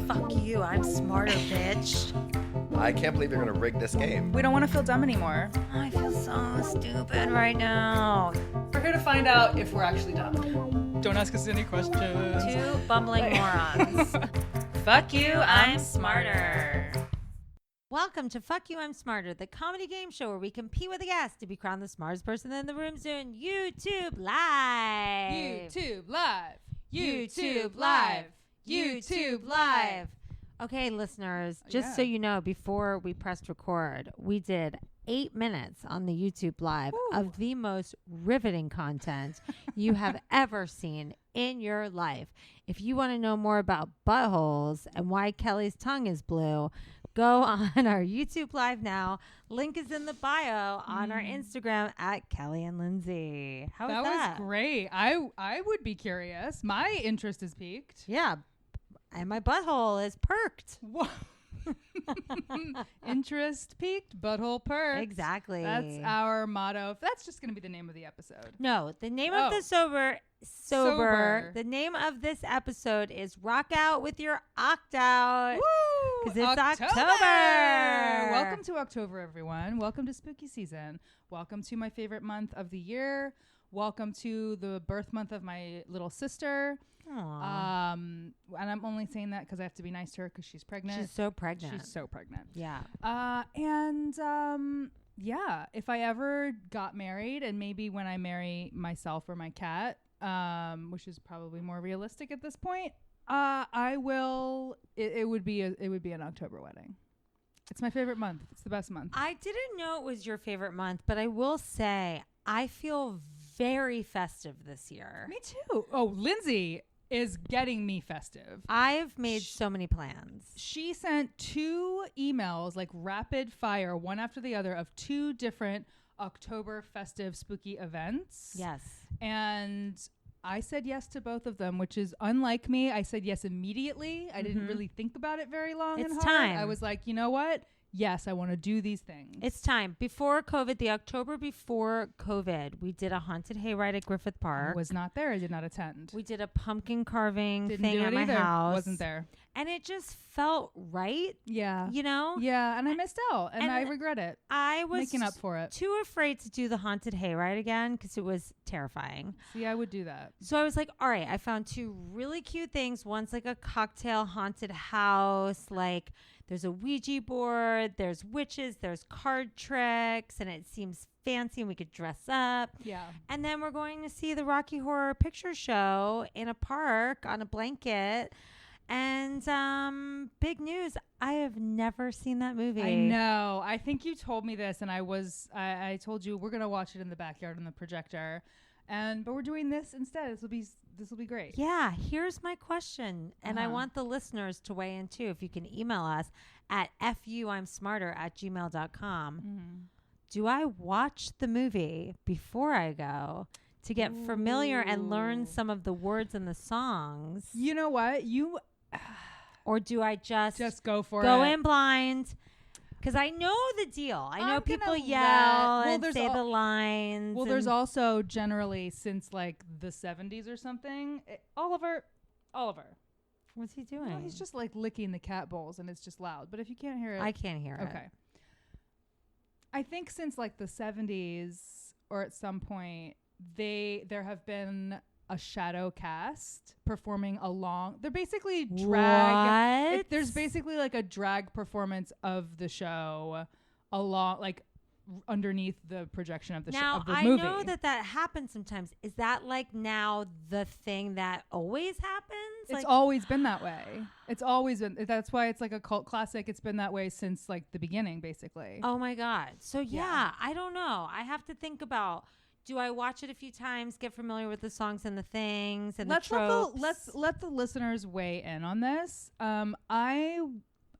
Fuck you, I'm smarter, bitch. I can't believe you're gonna rig this game. We don't want to feel dumb anymore. I feel so stupid right now. We're here to find out if we're actually dumb. Don't ask us any questions. Two bumbling morons. Fuck you, I'm smarter. Welcome to Fuck You, I'm Smarter, the comedy game show where we compete with a guest to be crowned the smartest person in the room soon. YouTube Live. YouTube Live. YouTube Live. YouTube Live. Okay, listeners, just so you know, before we pressed record, we did 8 minutes on the YouTube Live of the most riveting content you have ever seen in your life. If you want to know more about buttholes and why Kelly's tongue is blue, go on our YouTube Live now. Link is in the bio on our Instagram at Kelly and Lindsey. How was that? That was great. I would be curious. My interest is piqued. Yeah. And my butthole is perked. Whoa. Interest peaked, butthole perked. Exactly. That's our motto. That's just going to be the name of the episode. No, the name of the sober. The name of this episode is Rock Out with Your Oct Out. Woo! Because it's October. Welcome to October, everyone. Welcome to spooky season. Welcome to my favorite month of the year. Welcome to the birth month of my little sister. Aww. And I'm only saying that because I have to be nice to her because she's pregnant. She's so pregnant. Yeah. Yeah. If I ever got married, and maybe when I marry myself or my cat, which is probably more realistic at this point, I will. It would be an October wedding. It's my favorite month. It's the best month. I didn't know it was your favorite month, but I will say I feel very festive this year. Me too. Oh, Lindsey is getting me festive. I've made so many plans. She sent 2 emails, like rapid fire, one after the other, of 2 different October festive spooky events. Yes. And I said yes to both of them, which is unlike me. I said yes immediately. I didn't really think about it very long. It's and hard. time. I was like, you know what? Yes, I want to do these things. It's time. Before COVID, the October before COVID, we did a haunted hayride at Griffith Park. I was not there. I did not attend. We did a pumpkin carving Didn't thing do at it my either. house. Wasn't there. And it just felt right. Yeah. You know? Yeah, and I missed out, and I regret it. I was making up for it. Too afraid to do the haunted hayride again because it was terrifying. See, I would do that. So I was like, all right, I found 2 really cute things. One's like a cocktail haunted house, like there's a Ouija board, there's witches, there's card tricks, and it seems fancy and we could dress up. Yeah. And then we're going to see the Rocky Horror Picture Show in a park on a blanket. And big news, I have never seen that movie. I know. I think you told me this, and I told you we're going to watch it in the backyard on the projector. But we're doing this instead. This will be great. Yeah, here's my question, and I want the listeners to weigh in too. If you can email us at fuimsmarter@gmail.com. Do I watch the movie before I go to get familiar and learn some of the words and the songs? You know what? Or do I just go for it? Go in blind? Because I know the deal. I know people yell and say the lines. Well, there's also generally since like the 70s or something. Oliver. What's he doing? No, he's just like licking the cat bowls and it's just loud. But if you can't hear it. I can't hear it. Okay. I think since like the 70s or at some point, there have been a shadow cast performing along. They're basically drag. There's basically like a drag performance of the show along, like underneath the projection of the movie. Now, I know that happens sometimes. Is that like now the thing that always happens? It's always been that way. It's always been. That's why it's like a cult classic. It's been that way since like the beginning, basically. Oh my God. So yeah, I don't know. I have to think about, do I watch it a few times, get familiar with the songs and the things and the tropes? Let's let the listeners weigh in on this. I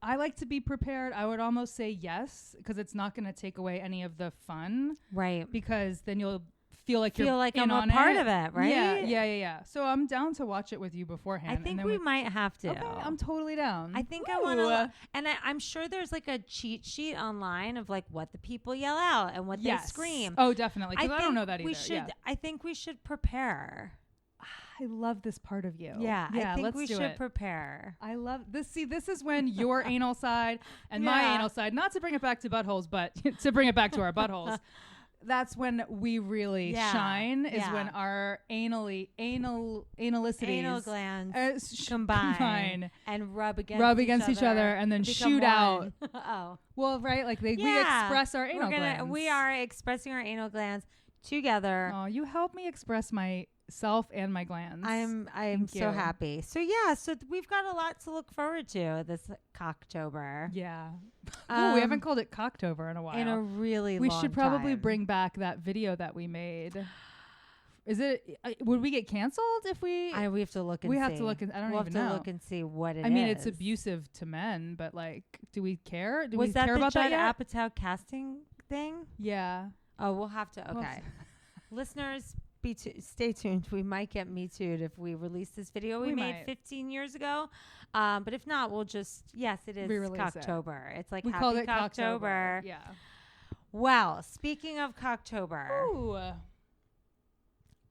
like to be prepared. I would almost say yes, because it's not going to take away any of the fun. Right. Because then you'll feel like I'm a part of it, right? Yeah. So I'm down to watch it with you beforehand. I think we might have to. Okay, I'm totally down. I think I want to, and I'm sure there's like a cheat sheet online of like what the people yell out and what they scream. Oh, definitely. Because I don't know that either. I think we should prepare. I love this part of you. Yeah, I think let's we do should it. prepare. I love this. See, this is when your anal side and my anal side, not to bring it back to buttholes, but to bring it back to our buttholes. That's when we really shine, is when our analicities Anal glands combine and rub against each other and then shoot out. Oh. Well, right, like we express our anal glands. We are expressing our anal glands together. Oh, you help me express myself and my glands. I'm so happy. So we've got a lot to look forward to this Cocktober. Yeah. We haven't called it Cocktober in a while. In a really long We should probably time. bring back that video that we made. Is it? Would we get canceled if we? We have to look and see. We have to look. I don't even know. We'll have to look and see what it is. I mean, it's abusive to men, but like, do we care? Do Was we that care the about Judd that yet? Apatow casting thing? Yeah. Oh, we'll have to. Okay. Listeners, stay tuned. We might get Me Too'd if we release this video we made 15 years ago. But if not, we'll just, yes, it is Cocktober. It's like we Happy called it Cocktober. Yeah. Well, speaking of Cocktober,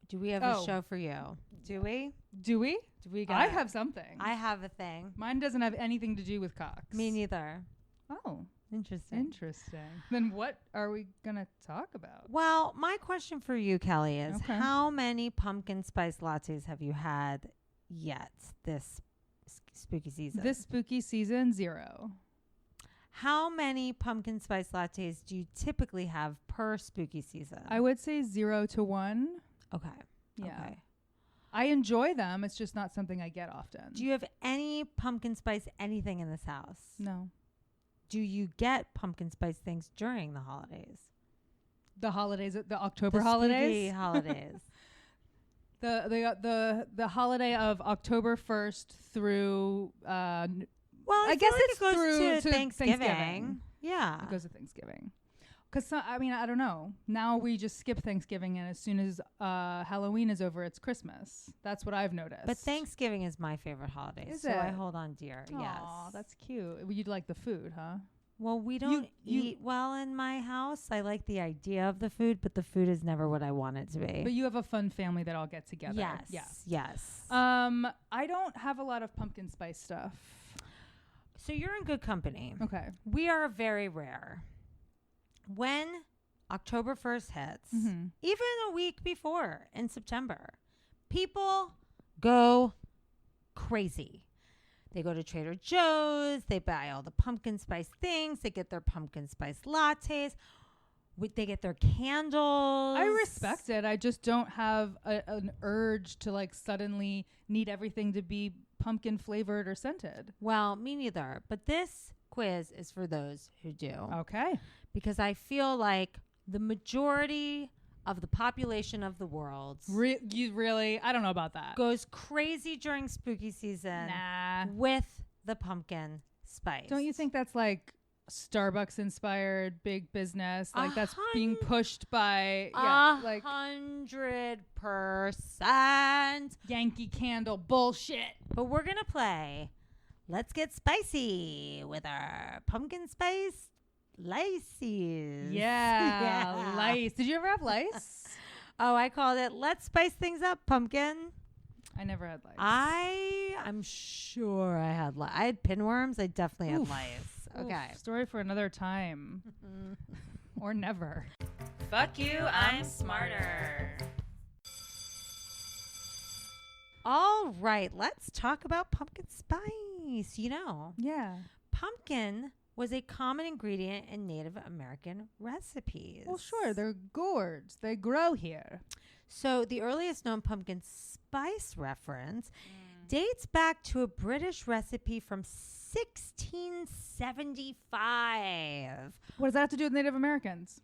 do we have a show for you? Do we? Do we? I have something. I have a thing. Mine doesn't have anything to do with cocks. Me neither. Oh. Interesting. Then what are we going to talk about? Well, my question for you, Kelly, is how many pumpkin spice lattes have you had yet this spooky season? This spooky season, 0. How many pumpkin spice lattes do you typically have per spooky season? I would say 0 to 1. Okay. Yeah. Okay. I enjoy them. It's just not something I get often. Do you have any pumpkin spice anything in this house? No. Do you get pumpkin spice things during the holidays? The holidays, the October holidays? Spooky holidays. The holiday of October 1st through I guess it goes through to Thanksgiving. Yeah. It goes to Thanksgiving. Because, I mean, I don't know. Now we just skip Thanksgiving, and as soon as Halloween is over, it's Christmas. That's what I've noticed. But Thanksgiving is my favorite holiday. Is so it? I hold on dear. Aw, yes. that's cute. You'd like the food, huh? Well, we don't eat well in my house. I like the idea of the food, but the food is never what I want it to be. But you have a fun family that all get together. Yes. I don't have a lot of pumpkin spice stuff. So you're in good company. Okay. We are very rare. When October 1st hits, even a week before in September, people go crazy. They go to Trader Joe's. They buy all the pumpkin spice things. They get their pumpkin spice lattes. They get their candles. I respect it. I just don't have an urge to like suddenly need everything to be pumpkin flavored or scented. Well, me neither. But this quiz is for those who do. Okay. Because I feel like the majority of the population of the world you really? I don't know about that. Goes crazy during spooky season with the pumpkin spice. Don't you think that's like Starbucks inspired big business? Like that's being pushed by 100% Yankee Candle bullshit. But we're gonna play Let's Get Spicy with our pumpkin spice lices. Yeah, lice. Did you ever have lice? Oh, I called it Let's Spice Things Up Pumpkin. I never had lice. I'm sure I had lice. I had pinworms. I definitely had lice. Okay. Story for another time. Or never. Fuck you, I'm smarter. All right, let's talk about pumpkin spice. Yeah. Pumpkin was a common ingredient in Native American recipes. Well, sure, they're gourds. They grow here. So the earliest known pumpkin spice reference dates back to a British recipe from 1675. What does that have to do with Native Americans?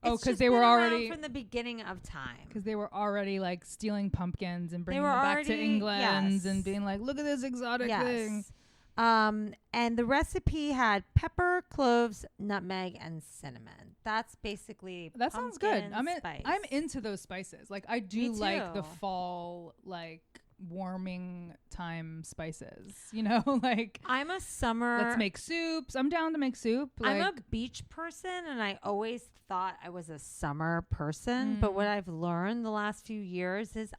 Because they were already from the beginning of time. Because they were already like stealing pumpkins and bringing them back to England and being like, look at this exotic thing. And the recipe had pepper, cloves, nutmeg, and cinnamon. That's basically that sounds good. I'm spice. into those spices. Like I do like the fall, like warming time spices. Like I'm a summer. Let's make soups. I'm down to make soup. I'm a beach person, and I always thought I was a summer person. But what I've learned the last few years is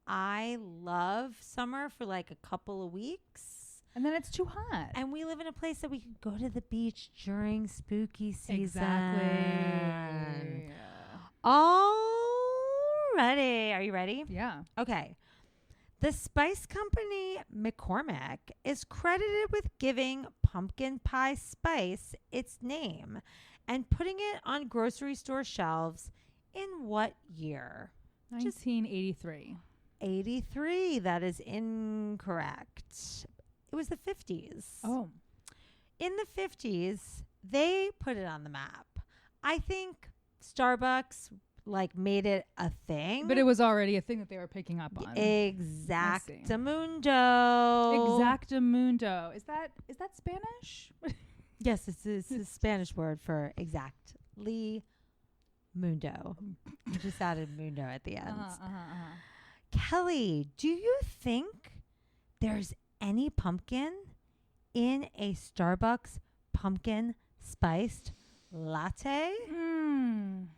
I love summer for like a couple of weeks. And then it's too hot. And we live in a place that we can go to the beach during spooky season. Exactly. Alrighty. Are you ready? Yeah. Okay. The spice company McCormick is credited with giving pumpkin pie spice its name and putting it on grocery store shelves in what year? 1983. 83. That is incorrect. It was the 50s. Oh. In the 50s, they put it on the map. I think Starbucks like made it a thing. But it was already a thing that they were picking up on. Exactamundo. Exactamundo. Is that Spanish? Yes, it's a Spanish word for exactly mundo. You just added mundo at the end. Kelly, do you think there's any pumpkin in a Starbucks pumpkin spiced latte?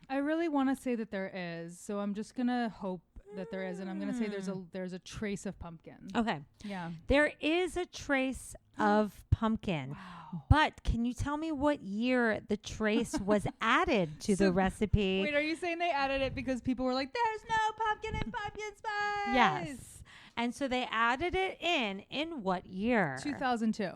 I really want to say that there is, so I'm just gonna hope that there is, and I'm gonna say there's a trace of pumpkin. Okay. Yeah. There is a trace of pumpkin. Wow. But can you tell me what year the trace was added to the recipe? Wait, are you saying they added it because people were like, there's no pumpkin in pumpkin spice? Yes. And so they added it in what year? 2002.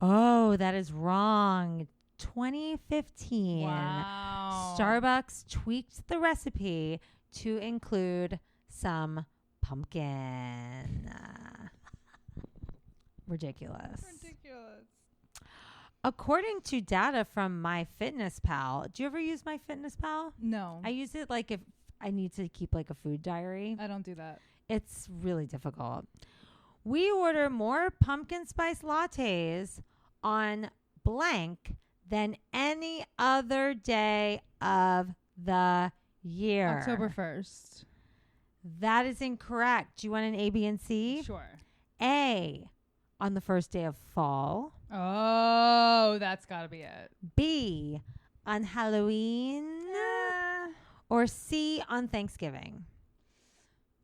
Oh, that is wrong. 2015. Wow. Starbucks tweaked the recipe to include some pumpkin. Ridiculous. According to data from MyFitnessPal, do you ever use MyFitnessPal? No. I use it like if I need to keep like a food diary. I don't do that. It's really difficult. We order more pumpkin spice lattes on blank than any other day of the year. October 1st. That is incorrect. Do you want an A, B, and C? Sure. A, on the first day of fall. Oh, that's got to be it. B, on Halloween. Or C, on Thanksgiving.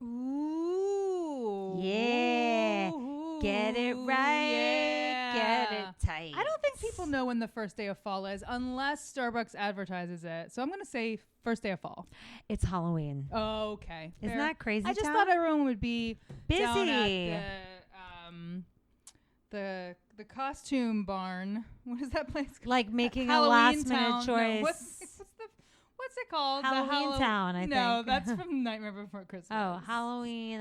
Ooh. Yeah. Ooh. Get it right. Yeah. Get it tight. I don't think people know when the first day of fall is unless Starbucks advertises it. So I'm going to say first day of fall. It's Halloween. Oh, okay. Isn't Fair. that crazy? I just Tom? thought everyone would be busy. down at the costume barn. What is that place called? Like making a Halloween last minute Town. choice. No, what's it called? Halloween Town, I think. No, that's from Nightmare Before Christmas. Oh, Halloween.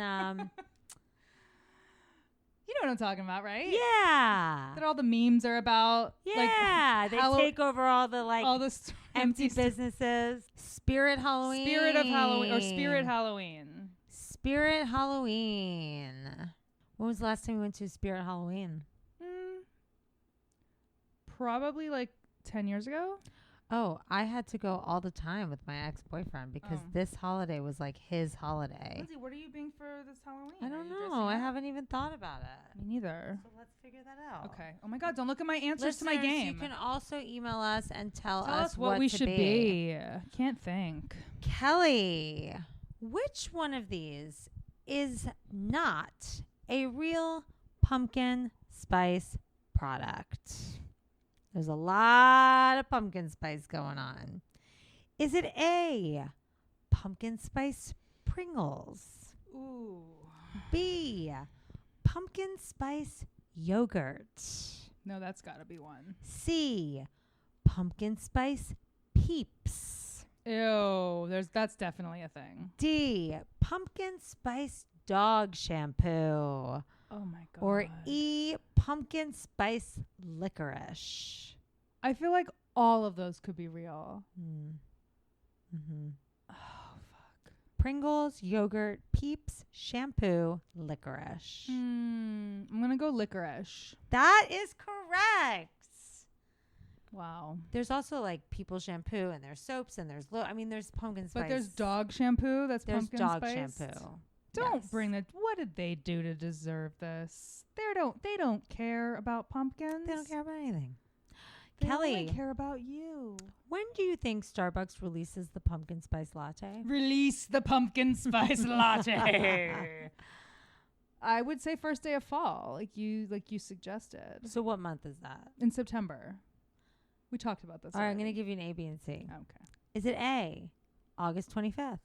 You know what I'm talking about, right? Yeah. That all the memes are about. Yeah. They take over all the all the empty businesses. Spirit Halloween. Spirit of Halloween or Spirit Halloween. Spirit Halloween. When was the last time you went to Spirit Halloween? Probably like 10 years ago. Oh, I had to go all the time with my ex-boyfriend because this holiday was like his holiday. Lindsey, what are you being for this Halloween? I don't know. I haven't even thought about it. Me neither. So let's figure that out. Okay. Oh my God, don't look at my answers to my game. You can also email us and tell us what we to should be. Can't think. Kelly, which one of these is not a real pumpkin spice product? There's a lot of pumpkin spice going on. Is it A, pumpkin spice Pringles? Ooh. B, pumpkin spice yogurt? No, that's got to be one. C, pumpkin spice Peeps? Ew, that's definitely a thing. D, pumpkin spice dog shampoo? Oh my God. Or E, pumpkin spice licorice? I feel like all of those could be real. Mm-hmm. Oh, fuck. Pringles, yogurt, Peeps, shampoo, licorice. I'm going to go licorice. That is correct. Wow. There's also like people shampoo and there's soaps and there's there's pumpkin spice. But there's dog shampoo that's there's pumpkin dog spiced. shampoo. Don't bring that. What did they do to deserve this? They don't care about pumpkins. They don't care about anything. They Kelly, only care about you. when do you think Starbucks releases the pumpkin spice latte? Release the pumpkin spice latte. I would say first day of fall, like you suggested. So what month is that? In September. We talked about this. All right, I'm already. going to give you an A, B, and C. Okay. Is it A, August 25th,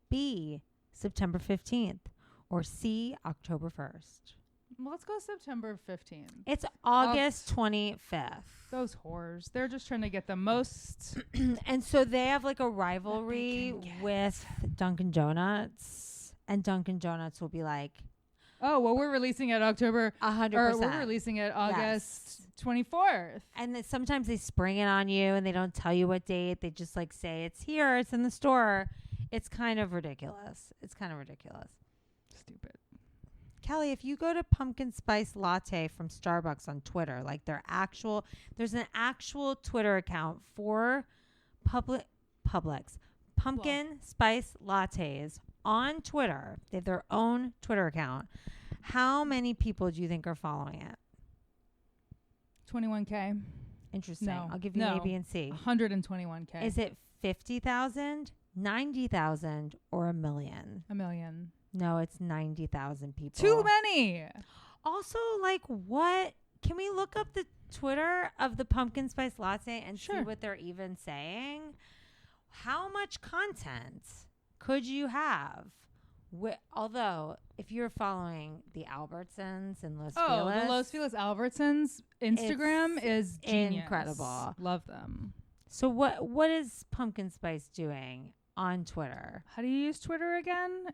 B, September 15th, or C, October 1st? Well, let's go September 15th. It's August 25th. Those whores. They're just trying to get the most. And so they have like a rivalry with Dunkin' Donuts, and Dunkin' Donuts will be like, Oh, well, we're releasing it October. 100%. Or we're releasing it August 24th. And then sometimes they spring it on you and they don't tell you what date. They just like say it's here, it's in the store. It's kind of ridiculous. Stupid. Kelly, if you go to pumpkin spice latte from Starbucks on Twitter, like there's an actual Twitter account for Publix pumpkin spice lattes on Twitter. They have their own Twitter account. How many people do you think are following it? 21K. Interesting. No. I'll give you A, B, and C. 121K. Is it 50,000, 90,000, or 1 million? 1 million. No, it's 90,000 people. Too many. Also, like, what? Can we look up the Twitter of the pumpkin spice latte and see what they're even saying? How much content could you have? Although, if you're following the Albertsons and Los Feliz. The Los Feliz Albertsons Instagram is genius. Incredible. Love them. So what is pumpkin spice doing on Twitter? How do you use Twitter again?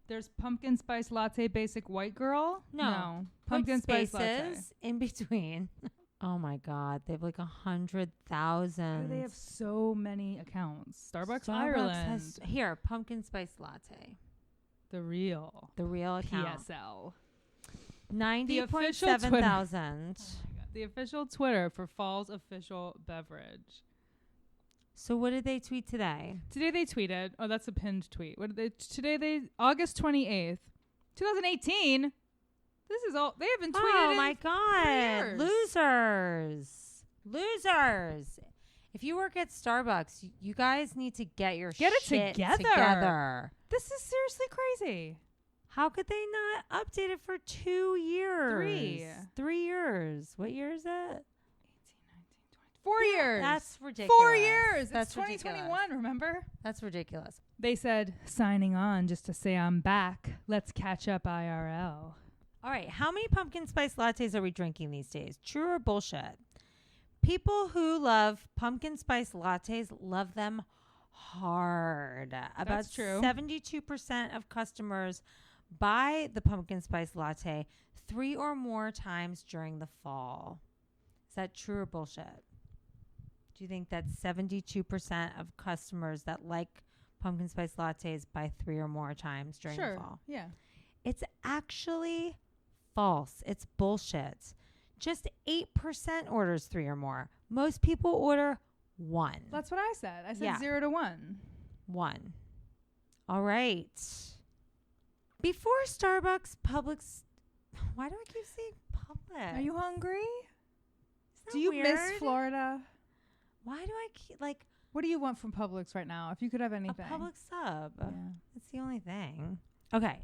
There's pumpkin spice latte basic white girl. No. Pumpkin spice latte in between. Oh my God, they have like 100,000. They have so many accounts. Starbucks Ireland. Here, pumpkin spice latte. The real account. PSL. 90.7,000. The official Twitter for fall's official beverage. So what did they tweet today? Today they tweeted. Oh, that's a pinned tweet. What did they? August 28th, 2018. This is all they haven't tweeted. Oh my God, losers! If you work at Starbucks, you guys need to get your shit together. This is seriously crazy. How could they not update it for 2 years? 3 years. What year is it? 18, 19, 20. 4 years. That's ridiculous. 4 years. That's it's 2021, ridiculous. remember? That's ridiculous. They said, signing on just to say I'm back. Let's catch up IRL. All right. How many pumpkin spice lattes are we drinking these days? True or bullshit? People who love pumpkin spice lattes love them hard. About true. 72% of customers buy the pumpkin spice latte 3 or more times during the fall. Is that true or bullshit? Do you think that 72% of customers that like pumpkin spice lattes buy 3 or more times during the fall? Yeah. It's actually false. It's bullshit. Just 8% orders 3 or more. Most people order 1. That's what I said. I said 0 to 1. 1. All right. Before Starbucks, Publix. Why do I keep saying Publix? Are you hungry? Isn't that Do you weird? miss Florida? Why do I keep like What do you want from Publix right now? If you could have anything. a Publix sub? Yeah. That's the only thing. Okay.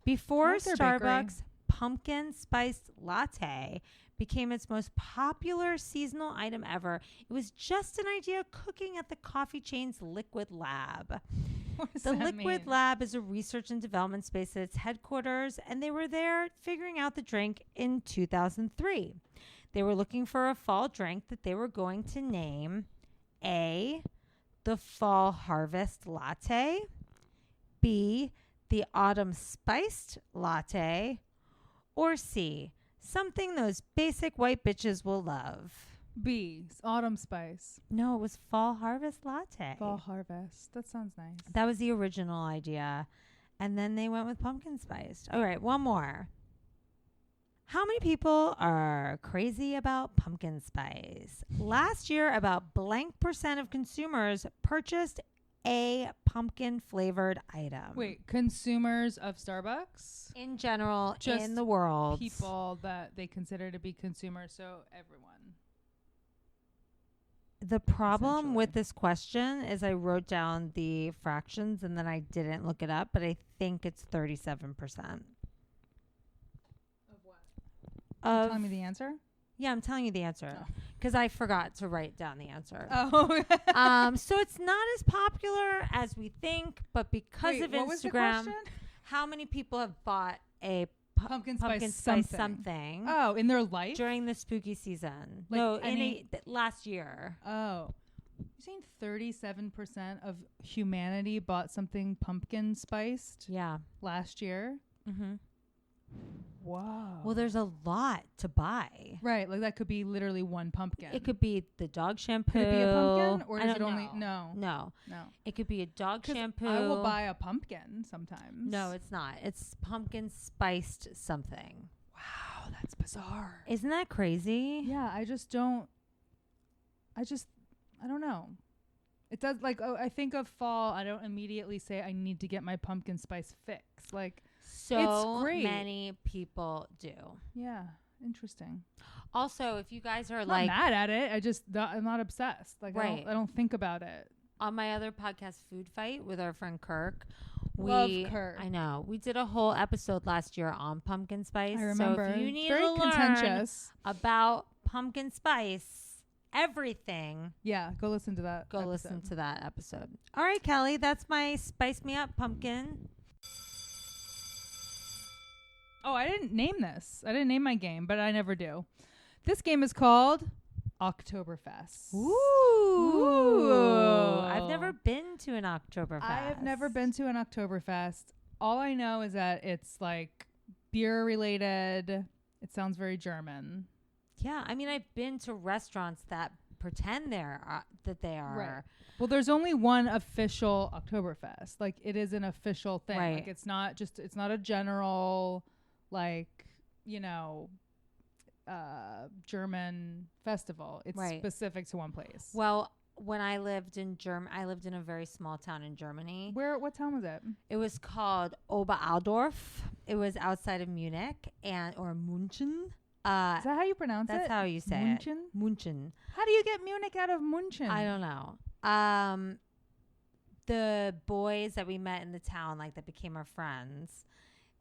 Before like their bakery. Starbucks, pumpkin spiced latte became its most popular seasonal item ever. It was just an idea cooking at the coffee chain's Liquid Lab. What does The that Liquid mean? Lab is a research and development space at its headquarters, and they were there figuring out the drink in 2003. They were looking for a fall drink that they were going to name A, the Fall Harvest Latte, B, the Autumn Spiced Latte, or C, something those basic white bitches will love. B. Autumn Spice. No, it was Fall Harvest Latte. Fall Harvest. That sounds nice. That was the original idea. And then they went with pumpkin spiced. All right, one more. How many people are crazy about pumpkin spice? Last year, about blank % of consumers purchased a pumpkin flavored item. Wait, consumers of Starbucks? In general, Just in the world. People that they consider to be consumers, so everyone. The problem Essentially. with this question is I wrote down the fractions and then I didn't look it up, but I think it's 37%. Of what? Of, Telling me the answer? yeah, I'm telling you the answer Oh. because I forgot to write down the answer. Oh. So it's not as popular as we think, but because Wait, of what was the Instagram, question? how many people have bought a Pumpkin spice something Oh, in their life? during the spooky season? Like No, any- last year. Oh. You're saying 37% of humanity bought something pumpkin spiced Yeah. last year? Mm-hmm. Whoa. Well, there's a lot to buy. right, like that could be literally one pumpkin. It could be the dog shampoo. Could it be a pumpkin? Or I is it don't only know. no. No. It could be a dog 'Cause shampoo. I will buy a pumpkin sometimes. No, it's not. It's pumpkin spiced something. Wow, that's bizarre. Isn't that crazy? Yeah, I don't know. It does I think of fall, I don't immediately say I need to get my pumpkin spice fix. Like, So great. many people do. yeah, interesting. Also, if you guys are I'm like not mad at it. I'm not obsessed. Like, Right. I don't think about it. on my other podcast, Food Fight, with our friend Kirk, Love Kirk. I know. We did a whole episode last year on pumpkin spice. I remember. So if you need Very to learn contentious. about pumpkin spice, everything, Yeah, go listen to that. go episode. listen to that episode. All right, Kelly, that's my Spice Me Up pumpkin. Oh, I didn't name this. I didn't name my game, but I never do. This game is called Oktoberfest. Ooh. I've never been to an Oktoberfest. I have never been to an Oktoberfest. All I know is that it's like beer related. It sounds very German. Yeah, I mean, I've been to restaurants that pretend that they are. Right. Well, there's only one official Oktoberfest. Like, it is an official thing. Right. Like, it's not a general, like, German festival. It's Right. specific to one place. Well, when I lived in I lived in a very small town in Germany. What town was it? It was called Oberaldorf. It was outside of Munich or München. Is that how you pronounce it? That's how you say München? it. München. How do you get Munich out of München? I don't know. The boys that we met in the town, like that became our friends,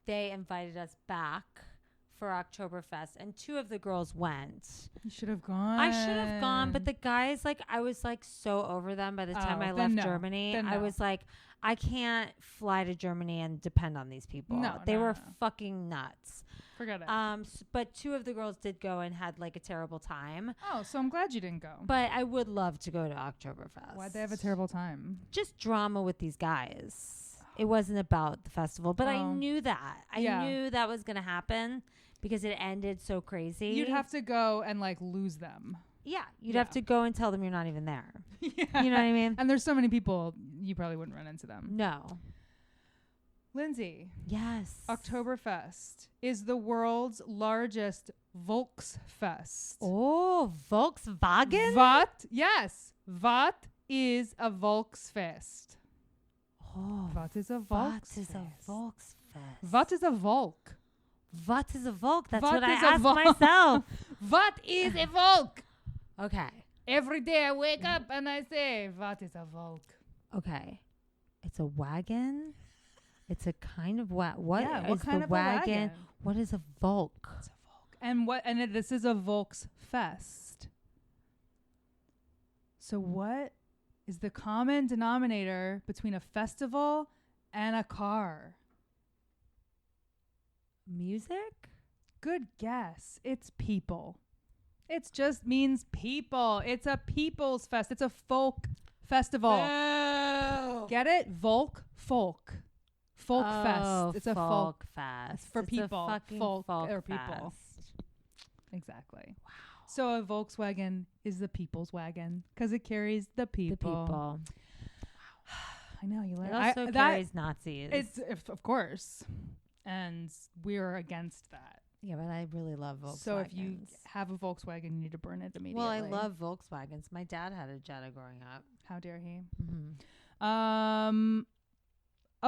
they invited us back for Oktoberfest, and 2 of the girls went. You should have gone. I should have gone, but the guys, like, I was like so over them by the time I left then no. Germany. Then I no. was like, I can't fly to Germany and depend on these people. No, they no, were no. fucking nuts. Forget it. But 2 of the girls did go and had like a terrible time. Oh, so I'm glad you didn't go. But I would love to go to Oktoberfest. Why'd they have a terrible time? Just drama with these guys. It wasn't about the festival, but I Oh. knew that. I Yeah. knew that was going to happen because it ended so crazy. You'd have to go and like lose them. Yeah, you'd Yeah. have to go and tell them you're not even there. Yeah. You know what I mean? And there's so many people, you probably wouldn't run into them. No. Lindsey, Yes. Oktoberfest is the world's largest Volksfest. Oh, Volkswagen? What is a Volksfest? Oh, What is a what is a Volksfest? Volksfest? What is a Volk? What is a Volk? That's What what I is a asked Volk? myself. What is a Volk? Okay. Every day I wake up and I say, what is a Volk? Okay. It's a wagon. It's a kind of what Yeah, is what kind the of a wagon? wagon? What is a Volk? It's a Volk. And this is a Volksfest. So what is the common denominator between a festival and a car? Music? Good guess. It's people. It just means people. It's a people's fest. It's a folk festival. Oh. Get it? Folk fest. It's a folk fest. It's for people. Folk or people. Fest. Exactly. Wow. So a Volkswagen is the people's wagon because it carries the people. The people. I know you learn. It also carries Nazis. Of course, and we're against that. Yeah, but I really love Volkswagens. So if you have a Volkswagen, you need to burn it immediately. Well, I love Volkswagens. My dad had a Jetta growing up. How dare he? Mm-hmm. A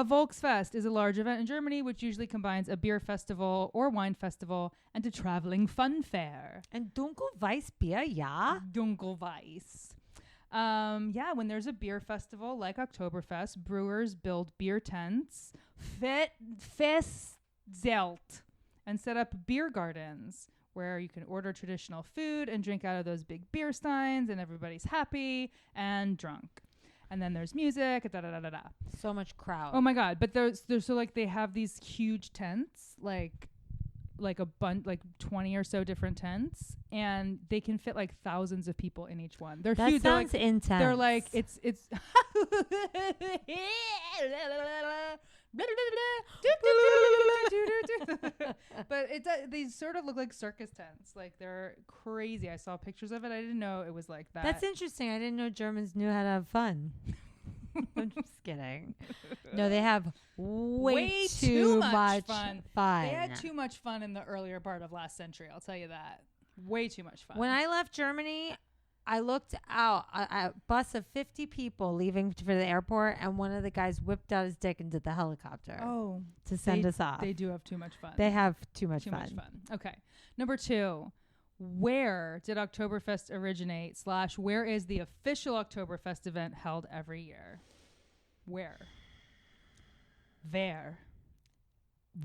Volksfest is a large event in Germany which usually combines a beer festival or wine festival and a traveling fun fair. And Dunkelweißbier, ja? Dunkelweiß. When there's a beer festival like Oktoberfest, brewers build beer tents, festzelt, and set up beer gardens where you can order traditional food and drink out of those big beer steins, and everybody's happy and drunk. And then there's music, da da da da da. So much crowd. Oh my god! But there's so like they have these huge tents, like a bunch, like 20 or so different tents, and they can fit like thousands of people in each one. They're that huge. sounds They're like, intense. they're like it's. But they sort of look like circus tents. Like they're crazy. I saw pictures of it. I didn't know it was like that. That's interesting. I didn't know Germans knew how to have fun. I'm just kidding. No, they have way too much fun. They had too much fun in the earlier part of last century. I'll tell you that. Way too much fun. When I left Germany, I looked out a bus of 50 people leaving for the airport, and one of the guys whipped out his dick and did the helicopter to send us off. They do have too much fun. They have too much fun. Okay. Number 2. Where did Oktoberfest originate / where is the official Oktoberfest event held every year? Where?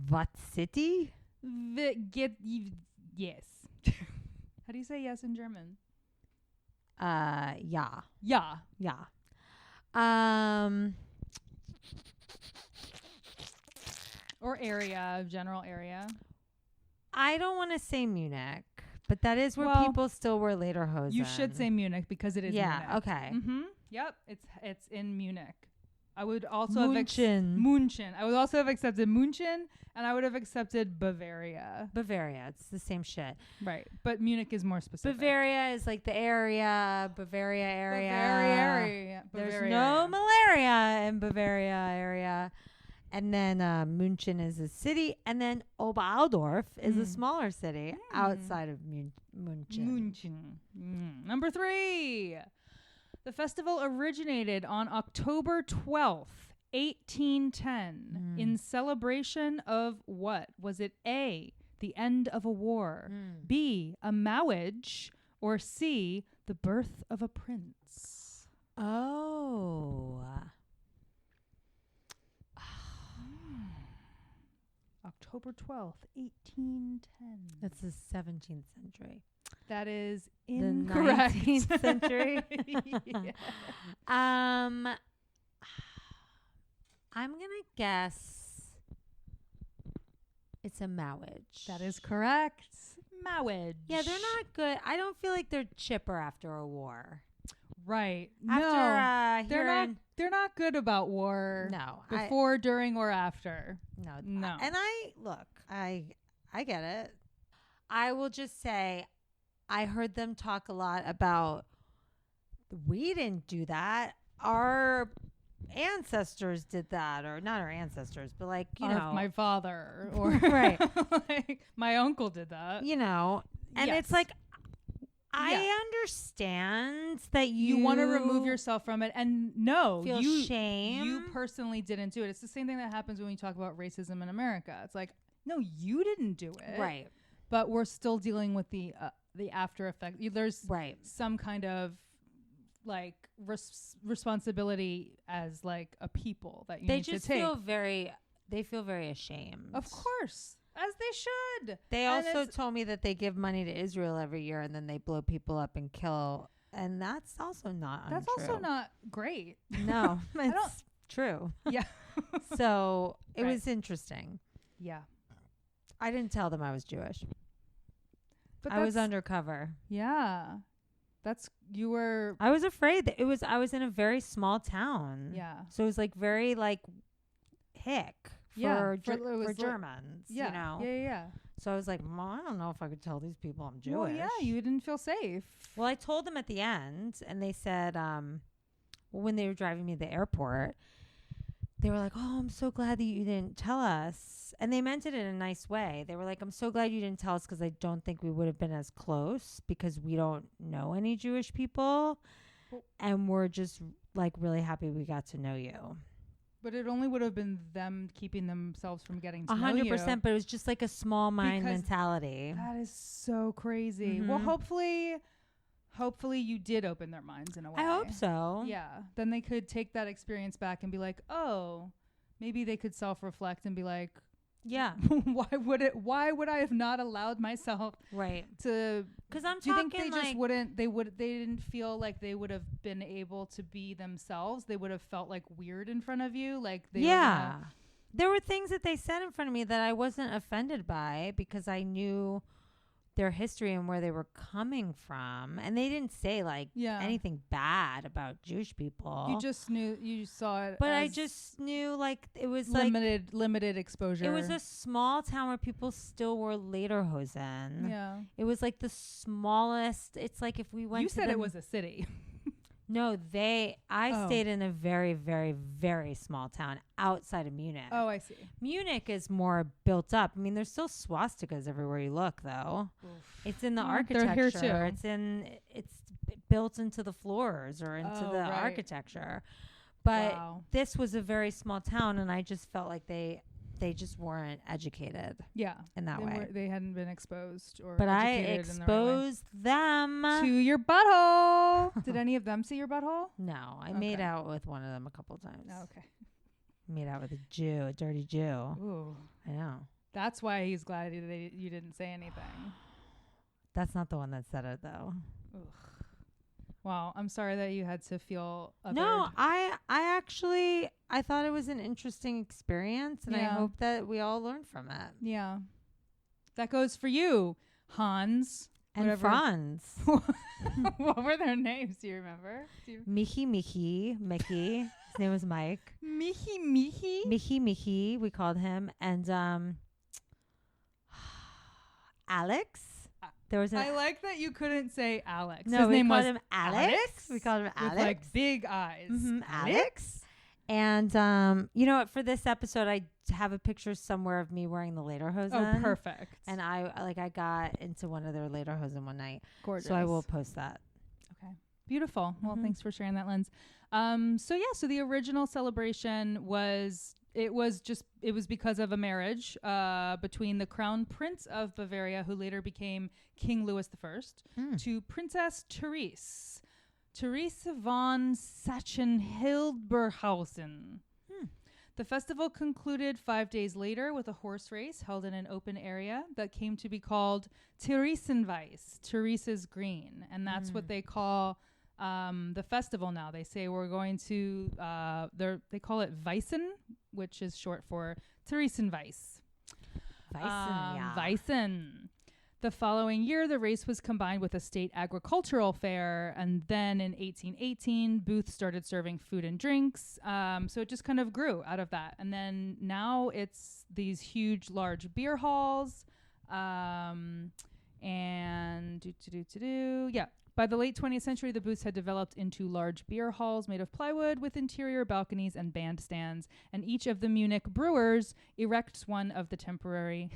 What city? Yes. How do you say yes in German? Yeah. Yeah. Yeah. Or area, general area. I don't want to say Munich, but that is where people still wear lederhosen. You should say Munich because it is Munich. Yeah, okay. Mm-hmm. Yep, it's in Munich. I would also München. I would also have accepted München, and I would have accepted Bavaria. Bavaria, it's the same shit. Right, but Munich is more specific. Bavaria is like the area, Bavaria area. There's no malaria in Bavaria area. And then München is a city, and then Oberaldorf is a smaller city outside of München. Number 3. The festival originated on October 12th, 1810, in celebration of what? Was it A, the end of a war, B, a marriage, or C, the birth of a prince? Oh. October 12th, 1810. That's the 17th century. That is The incorrect. 19th century. Yeah. I'm gonna guess it's a marriage. That is correct. Marriage. Yeah, they're not good. I don't feel like they're chipper after a war. Right. After they're not good about war. No. Before, during, or after. No. No. I get it. I will just say I heard them talk a lot about we didn't do that. Our ancestors did that, or not our ancestors, but like, you know, my father or right. like my uncle did that. You know, and Yes. it's like I understand that You want to remove yourself from it, and no, feel shame. You personally didn't do it. It's the same thing that happens when we talk about racism in America. It's like, no, you didn't do it, right? But we're still dealing with the after effect. There's some kind of like responsibility as like a people that you need to take. They feel very ashamed. Of course. As they should. They also told me that they give money to Israel every year and then they blow people up and kill. And that's also not untrue. That's also not great. No, it's true. Yeah. So it was interesting. Yeah. I didn't tell them I was Jewish. But I was undercover. Yeah. I was afraid that I was in a very small town. Yeah. So it was like very like hick. For Germans, yeah, you know? Yeah. So I was like, I don't know if I could tell these people I'm Jewish. Well, yeah, you didn't feel safe. Well, I told them at the end, and they said, when they were driving me to the airport, they were like, oh, I'm so glad that you didn't tell us. And they meant it in a nice way. They were like, I'm so glad you didn't tell us because I don't think we would have been as close because we don't know any Jewish people. and we're just like really happy we got to know you. But it only would have been them keeping themselves from getting to know you. 100%, but it was just like a small mind Because mentality. That is so crazy. Well, hopefully you did open their minds in a way. I hope so. Yeah. Then they could take that experience back and be like, oh, maybe they could self-reflect and be like, yeah, why would I have not allowed myself right to? Because I'm do you talking think they like just they didn't feel like they would have been able to be themselves? They would have felt like weird in front of you, like they there were things that they said in front of me that I wasn't offended by because I knew their history and where they were coming from, and they didn't say like anything bad about Jewish people. You just knew, you saw it, but I just knew like it was limited exposure. It was a small town where people still wore lederhosen. Yeah, it was like the smallest. It's like if we went. You said it was a city. No, I stayed in a very, very, very small town outside of Munich. Oh, I see. Munich is more built up. I mean, there's still swastikas everywhere you look, though. Oof. It's in the architecture. They're here too. It's built into the floors or into the architecture. But this was a very small town, and I just felt like they just weren't educated. Yeah, in that way. They hadn't been exposed or. But I exposed them to your butthole. Did any of them see your butthole? No, I made out with one of them a couple times. Oh, okay. Made out with a dirty Jew. Ooh, I know. That's why he's glad you didn't say anything. That's not the one that said it though. Ugh. Wow, I'm sorry that you had to feel othered. No, I thought it was an interesting experience, and I hope that we all learn from it. Yeah. That goes for you, Hans. And Franz. What were their names? Do you remember? Mickey. His name was Mike. Mickey. We called him. And Alex. I like that you couldn't say Alex. No, his name called was him Alex. We called him Alex. With like big eyes. Mm-hmm, Alex. And you know what? For this episode, I have a picture somewhere of me wearing the lederhosen. Oh, perfect. And I got into one of their lederhosen one night. Gorgeous. So I will post that. Okay. Beautiful. Well, thanks for sharing that, Linz. So the original celebration was because of a marriage between the Crown Prince of Bavaria, who later became King Louis I, to Princess Therese von Sachsen-Hildburghausen. The festival concluded 5 days later with a horse race held in an open area that came to be called Theresienwiese, Therese's Green, and that's what they call the festival now. They say we're going to they call it Weissen, which is short for Theresienwiese. Weissen. The following year, the race was combined with a state agricultural fair, and then in 1818, booths started serving food and drinks. So it just kind of grew out of that. And then now it's these huge, large beer halls. By the late 20th century, the booths had developed into large beer halls made of plywood with interior balconies and bandstands, and each of the Munich brewers erects one of the temporary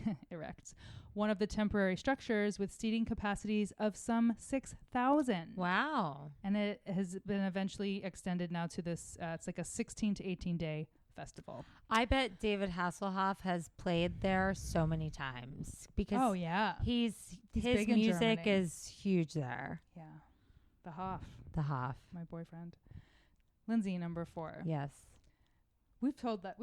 structures with seating capacities of some 6,000. Wow. And it has been eventually extended now to this, it's like a 16 to 18 day festival. I bet David Hasselhoff has played there so many times because his music is huge there. Yeah. The Hoff. My boyfriend. Lindsey, number 4. Yes. We've told the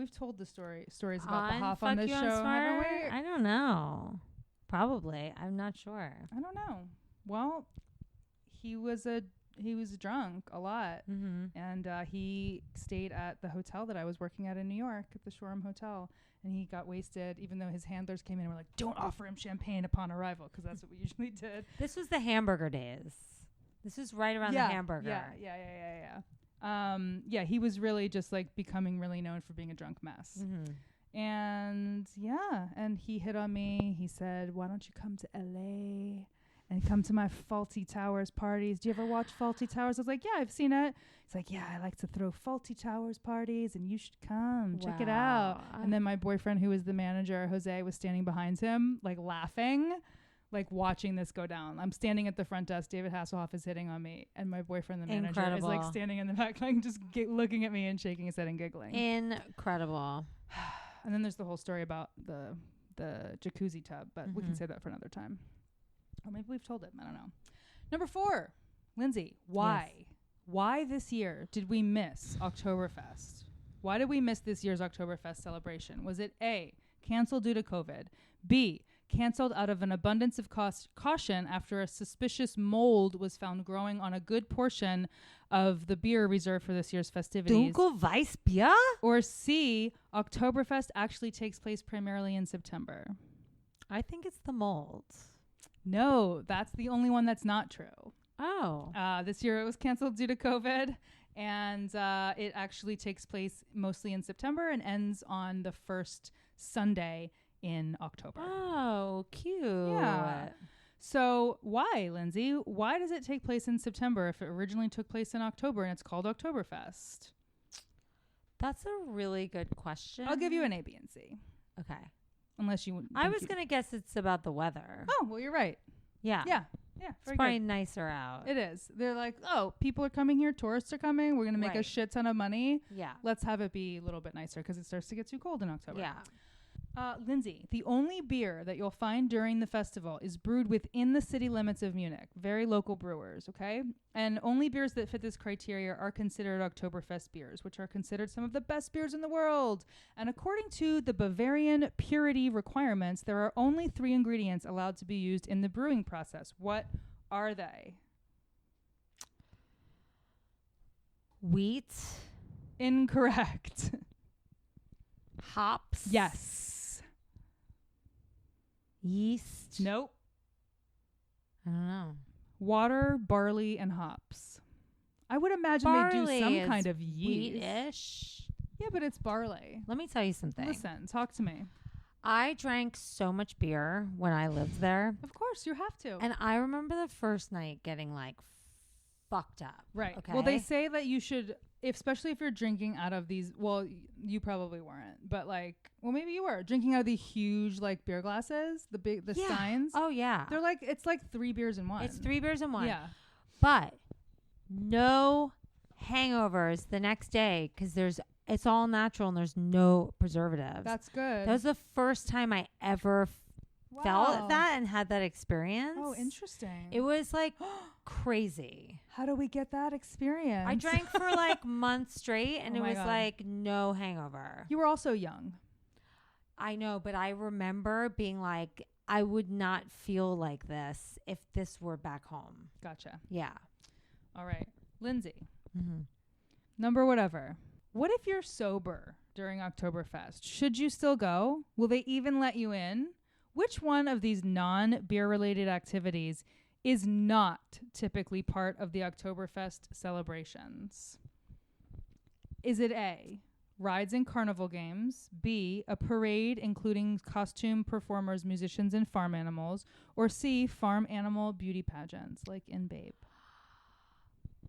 stories about the Hoff on this show, haven't we? I don't know. Probably. I'm not sure. I don't know. Well, he was drunk a lot, and he stayed at the hotel that I was working at in New York, at the Shoreham Hotel, and he got wasted, even though his handlers came in and were like, don't offer him champagne upon arrival, because that's what we usually did. This was the hamburger days. This is right around the hamburger. Yeah, he was really just like becoming really known for being a drunk mess. And he hit on me. He said, why don't you come to LA and come to my Faulty Towers parties? Do you ever watch Faulty Towers? I was like, yeah, I've seen it. He's like, yeah, I like to throw Faulty Towers parties and you should come. Check it out. And then my boyfriend, who was the manager, Jose, was standing behind him, like laughing. like watching this go down. I'm standing at the front desk. David Hasselhoff is hitting on me, and my boyfriend, the manager, Incredible. is like standing in the back, like just looking at me and shaking his head and giggling. Incredible. And then there's the whole story about the jacuzzi tub, but we can say that for another time. Or maybe we've told it. I don't know. Number 4, Lindsay, why? Yes. Why this year did we miss Oktoberfest? Why did we miss this year's Oktoberfest celebration? Was it A, canceled due to COVID? B, canceled out of an abundance of caution after a suspicious mold was found growing on a good portion of the beer reserved for this year's festivities? Dunkel Weissbier? Or C, Oktoberfest actually takes place primarily in September? I think it's the mold. No, that's the only one that's not true. Oh. This year it was canceled due to COVID, and it actually takes place mostly in September and ends on the first Sunday in October. Oh, cute. Yeah. So why, Lindsay? Why does it take place in September if it originally took place in October and it's called Oktoberfest? That's a really good question. I'll give you an A, B, and C. Okay. Unless you... I was going to guess it's about the weather. Oh, well, you're right. Yeah. Yeah. It's Very probably good. nicer out. It is. They're like, oh, people are coming here. Tourists are coming. We're going to make a Right. shit ton of money. Yeah. Let's have it be a little bit nicer because it starts to get too cold in October. Yeah. Lindsay, the only beer that you'll find during the festival is brewed within the city limits of Munich. Very local brewers, okay? And only beers that fit this criteria are considered Oktoberfest beers, which are considered some of the best beers in the world. And according to the Bavarian purity requirements, there are only 3 ingredients allowed to be used in the brewing process. What are they? Wheat. Incorrect. Hops. Yes. Yeast. Nope. I don't know. Water, barley, and hops. I would imagine they do Barley some is kind of yeast. Wheat-ish. Yeah, but it's barley. Let me tell you something. Listen, talk to me. I drank so much beer when I lived there. Of course, you have to. And I remember the first night getting like fucked up. Right. Okay. Well, they say that you should, especially if you're drinking out of these, well, you probably weren't, but like, well, maybe you were drinking out of the huge like beer glasses, the Yeah. steins. Oh, yeah. They're like, it's like 3 beers in one. It's 3 beers in one. Yeah. But no hangovers the next day because it's all natural and there's no preservatives. That's good. That was the first time I ever felt Wow. that and had that experience. Oh, interesting. It was like crazy. How do we get that experience? I drank for like months straight and Oh it my was God. like no hangover. You were also young. I know, but I remember being like, I would not feel like this if this were back home. Gotcha. Yeah. All right. Lindsay, Mm-hmm. number whatever. What if you're sober during Oktoberfest? Should you still go? Will they even let you in? Which one of these non-beer related activities is not typically part of the Oktoberfest celebrations? Is it A, rides and carnival games, B, a parade including costume performers, musicians, and farm animals, or C, farm animal beauty pageants like in Babe?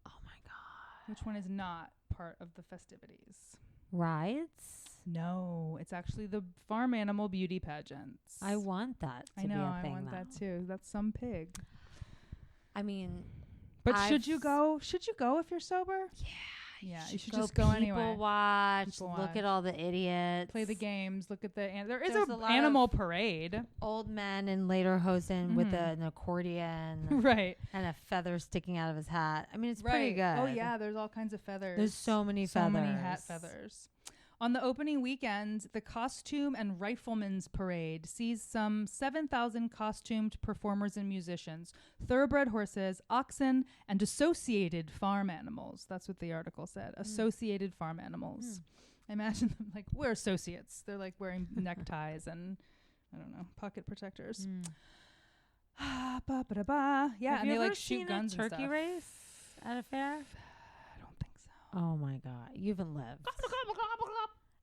Oh my God. Which one is not part of the festivities? Rides? No, it's actually the farm animal beauty pageants. I want that to I know, be a I thing. want though. that too. That's some pig. I mean, But should I've you go? Should you go if you're sober? Yeah. Yeah, you should just go anyway. People watch. People Look watch. at all the idiots. Play the games. Look at the. There is There's a an lot animal parade. Old men in lederhosen with Mhm. an accordion Right. and a feather sticking out of his hat. I mean, it's pretty good. Oh yeah, there's all kinds of feathers. There's so many So feathers. many hat feathers. On the opening weekend, the Costume and Rifleman's Parade sees some 7,000 costumed performers and musicians, thoroughbred horses, oxen, and associated farm animals. That's what the article said. Associated farm animals. I imagine them like, we're associates. They're like wearing neckties and, I don't know, pocket protectors. Ah, ba ba da ba. Yeah, Have and you they ever like shoot seen guns a and turkey stuff. race at a fair? I don't think so. Oh my God, you haven't lived.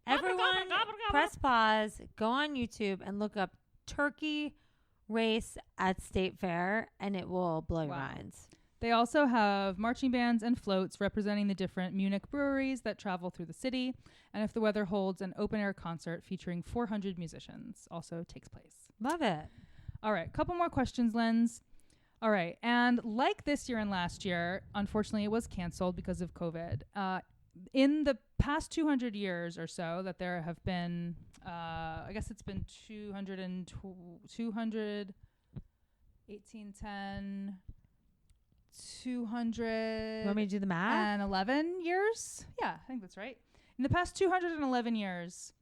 Everyone, press pause, go on YouTube and look up turkey race at State Fair, and it will blow your Wow. minds. They also have marching bands and floats representing the different Munich breweries that travel through the city. And if the weather holds, an open-air concert featuring 400 musicians also takes place. Love it. All right, couple more questions, Linz. All right, and like this year and last year, unfortunately, it was canceled because of COVID. In the past 200 years or so, that there have been, I guess it's been 200, 1810, 200. You want me to do the math? And 11 years? Yeah, I think that's right. In the past 211 years,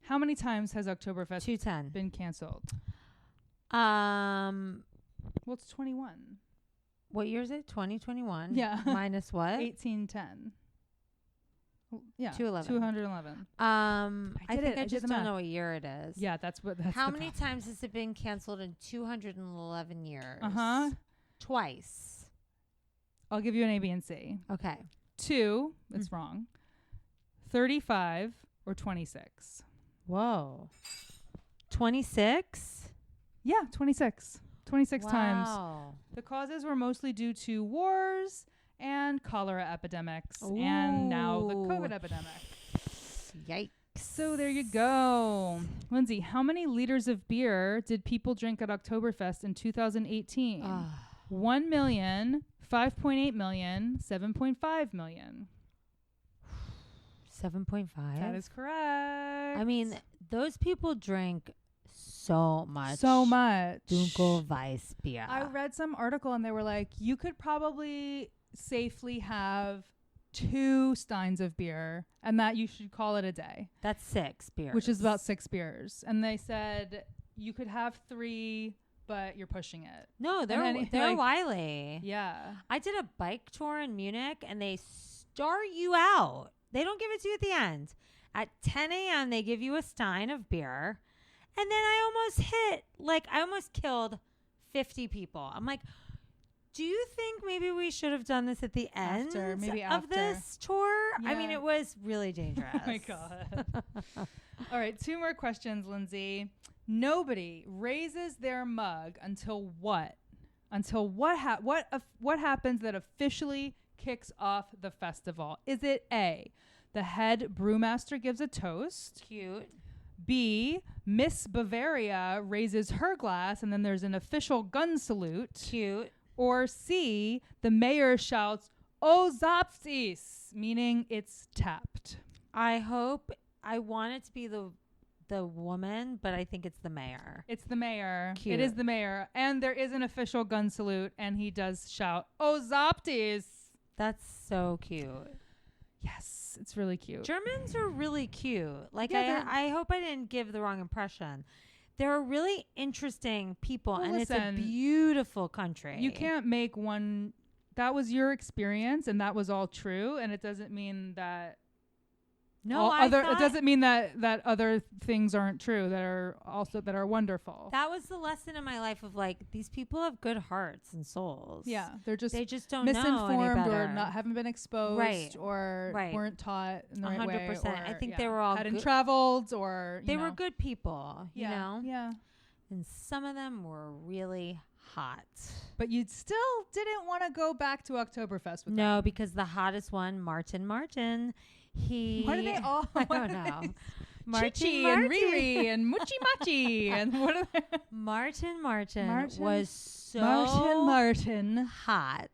how many times has Oktoberfest 210 been canceled? Well, it's 21. What year is it? 2021. Yeah. Minus what? 1810. Yeah. 211. 211. I did think it. I I did just the don't math. know what year it is. Yeah, that's How the many problem. times has it been canceled in 211 years? Uh-huh. Twice. I'll give you an A, B, and C. Okay. 2, that's wrong. 35 or 26. Whoa. 26? Yeah, 26. 26 times. Wow. The causes were mostly due to wars and cholera epidemics and now the COVID epidemic. Yikes. So there you go. Lindsay, how many liters of beer did people drink at Oktoberfest in 2018? 1 million, 5.8 million, 7.5 million. 7.5? That is correct. I mean, those people drink so much. so much. Dunkelweiss beer. I read some article and they were like, you could probably safely have 2 steins of beer and that you should call it a day. That's 6 beers. Which is about 6 beers. And they said you could have 3, but you're pushing it. No, they're like- wily. Yeah. I did a bike tour in Munich and they start you out. They don't give it to you at the end. At 10 a.m., they give you a stein of beer. And then I almost killed 50 people. I'm like, do you think maybe we should have done this at the end of this tour? I mean, Yeah. it was really dangerous. Oh my God. All right. 2 more questions, Lindsay. Nobody raises their mug until what? Until what happens that officially kicks off the festival? Is it A, the head brewmaster gives a toast? Cute. B, Miss Bavaria raises her glass and then there's an official gun salute. Cute. Or C, the mayor shouts, "Oh, Zapstis," meaning it's tapped. I want it to be the woman, but I think it's the mayor. It's the mayor. Cute. It is the mayor. And there is an official gun salute and he does shout, "Oh, Zapstis." That's so cute. Yes, it's really cute. Germans are really cute. Like, Yeah, I hope I didn't give the wrong impression. They're really interesting people, Well, and listen, it's a beautiful country. You can't make one. That was your experience and that was all true. And it doesn't mean that it doesn't mean that other things aren't true that are wonderful. that was the lesson in my life of like, these people have good hearts and souls. Yeah, they just don't know any misinformed better. or haven't been exposed Right. or Right. weren't taught in the right way. 100%. I or, think they were all hadn't good- traveled or They were good people, you know? Yeah. And some of them were really hot. But you still didn't want to go back to Oktoberfest with No, them. because the hottest one, Martin, he... What are they all? I don't know. Chichi and Riri and Muchi Machi and what are they? Martin Martin? was so Martin. hot,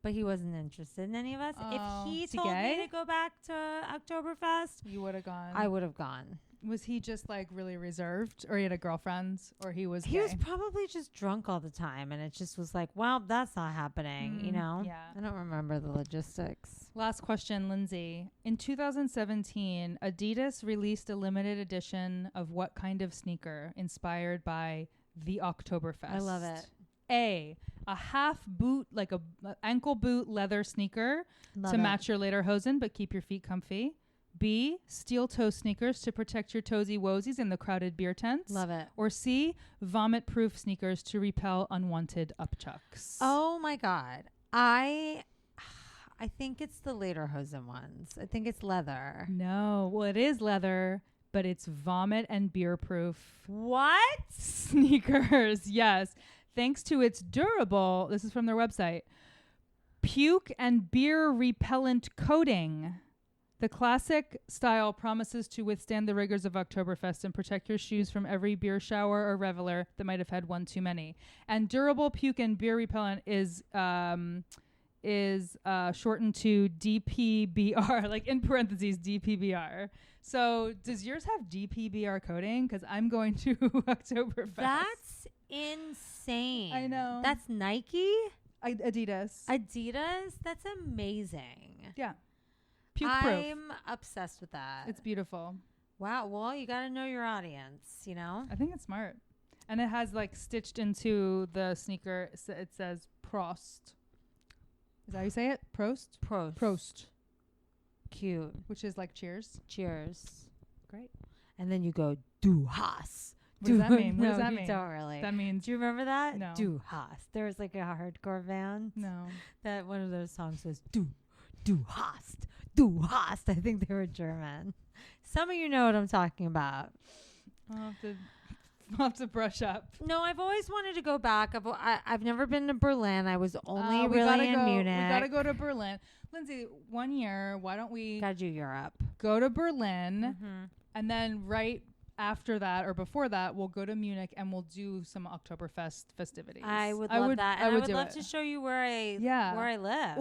but he wasn't interested in any of us. Oh, If he is he told me gay? to go back to Oktoberfest, You would have gone. I would have gone. Was he just like really reserved, or he had a girlfriend, or he was? He gay? was probably just drunk all the time, and it just was like, well, that's not happening, you know? Yeah. I don't remember the logistics. Last question, Lindsay. In 2017, Adidas released a limited edition of what kind of sneaker inspired by the Oktoberfest? I love it. A half boot, like a ankle boot leather sneaker Love to it. match your lederhosen but keep your feet comfy. B, steel toe sneakers to protect your toesy woesies in the crowded beer tents. Love it. Or C, vomit-proof sneakers to repel unwanted upchucks. Oh my God. I think it's the lederhosen ones. I think it's leather. No, well, it is leather, but it's vomit and beer-proof What? sneakers. Yes, thanks to its durable. This is from their website. Puke and beer repellent coating. The classic style promises to withstand the rigors of Oktoberfest and protect your shoes from every beer shower or reveler that might have had one too many. And durable puke and beer repellent is shortened to DPBR, like in parentheses DPBR. So does yours have DPBR coating? Because I'm going to Oktoberfest. That's insane. I know. That's Nike? Adidas. That's amazing. Yeah. Puke proof. I'm obsessed with that. It's beautiful. Wow. Well, you got to know your audience, you know? I think it's smart. And it has like stitched into the sneaker. It says Prost. Is that how you say it? Prost? Prost. Cute. Which is like cheers. Cheers. Great. And then you go, Du hast. What does that mean? What No, does that you mean? don't really. That means Do you remember that? No. Du hast. There was like a hardcore band. no. That one of those songs was Du hast. I think they were German. Some of you know what I'm talking about. I'll have to brush up. No, I've always wanted to go back. I've never been to Berlin. I was only We really gotta in go. Munich. We gotta go to Berlin. Lindsay, one year, why don't we Gotta do Europe. go to Berlin Mm-hmm. and then right after that or before that, we'll go to Munich and we'll do some Oktoberfest festivities. I would love that. And I would do love it. to show you where I live.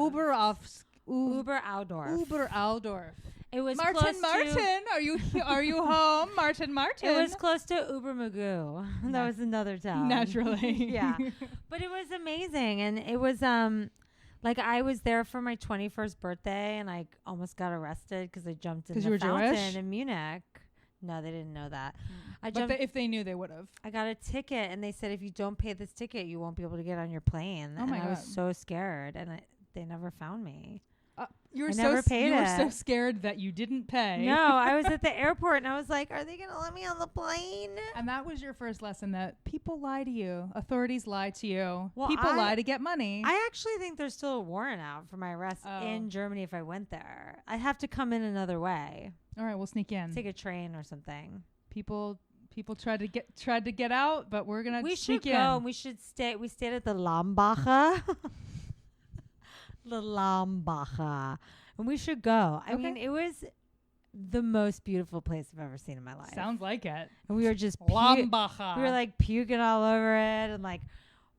Uber Aldorf. It was Martin. close Are you home, Martin? It was close to Ubermagoo. That was another town. Naturally. Yeah. But it was amazing. And it was like I was there for my 21st birthday and I almost got arrested because I jumped in the fountain Jewish? in Munich. No, they didn't know that. If they knew, they would have. I got a ticket and they said if you don't pay this ticket, you won't be able to get on your plane. Oh my I God. was so scared and they never found me. You were I never paid you were it. so scared that you didn't pay. No, I was at the airport and I was like, are they going to let me on the plane? And that was your first lesson that people lie to you. Authorities lie to you. Well, People lie to get money. I actually think there's still a warrant out for my arrest in Germany if I went there. I'd have to come in another way. All right, we'll sneak in. Take a train or something. People tried to get out, but we're gonna We sneak should in. go and we should stay. We stayed at the Lambacher. And we should go. I mean, it was the most beautiful place I've ever seen in my life. Sounds like it. And we were just Lambacher. we were like puking all over it, and like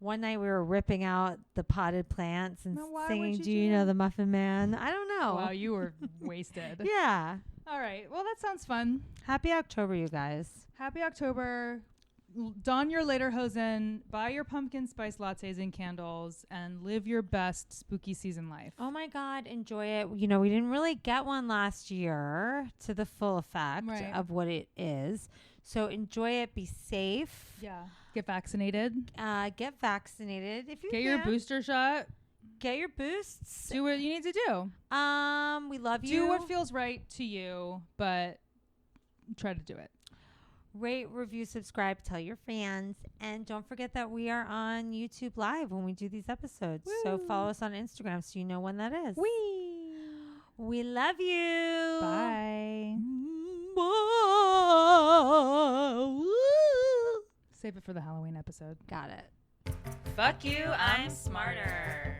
one night we were ripping out the potted plants and singing, "Do you know the Muffin Man?" I don't know. Wow, you were wasted. Yeah. All right. Well, that sounds fun. Happy October, you guys. Happy October. Don your lederhosen, buy your pumpkin spice lattes and candles, and live your best spooky season life. Oh my God, enjoy it. You know, we didn't really get one last year to the full effect of what it is. So enjoy it. Be safe. Yeah. Get vaccinated. Get vaccinated if you Get can. your booster shot. Get your boosts. Do what you need to do. We love you. Do what feels right to you, but try to do it. Rate, review, subscribe, tell your friends. And don't forget that we are on YouTube Live when we do these episodes. Woo. So follow us on Instagram so you know when that is. Wee. We love you. Bye. Woo. Save it for the Halloween episode. Got it. Fuck you, I'm smarter.